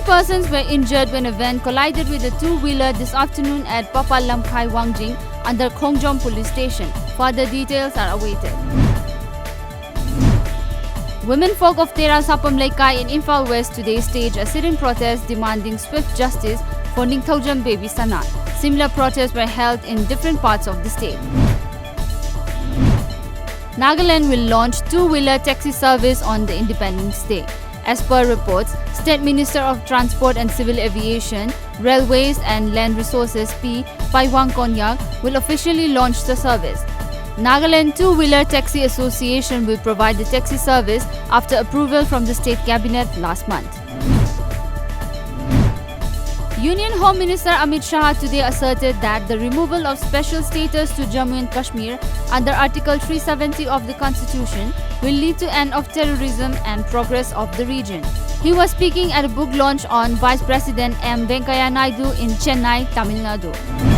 persons were injured when a van collided with a two-wheeler this afternoon at Papalamkai Wangjing under Khongjom police station. Further details are awaited. Womenfolk of Tera Sapam Laikai in Imphal West today staged a sit-in protest demanding swift justice for Ningthaujam baby Sanat. Similar protests were held in different parts of the state. Nagaland will launch two-wheeler taxi service on the Independence Day. As per reports, State Minister of Transport and Civil Aviation, Railways and Land Resources P. Paiwang Konyak will officially launch the service. Nagaland Two-Wheeler Taxi Association will provide the taxi service after approval from the State Cabinet last month. Union Home Minister Amit Shah today asserted that the removal of special status to Jammu and Kashmir under Article 370 of the Constitution will lead to end of terrorism and progress of the region. He was speaking at a book launch on Vice President M. Venkaiah Naidu in Chennai, Tamil Nadu.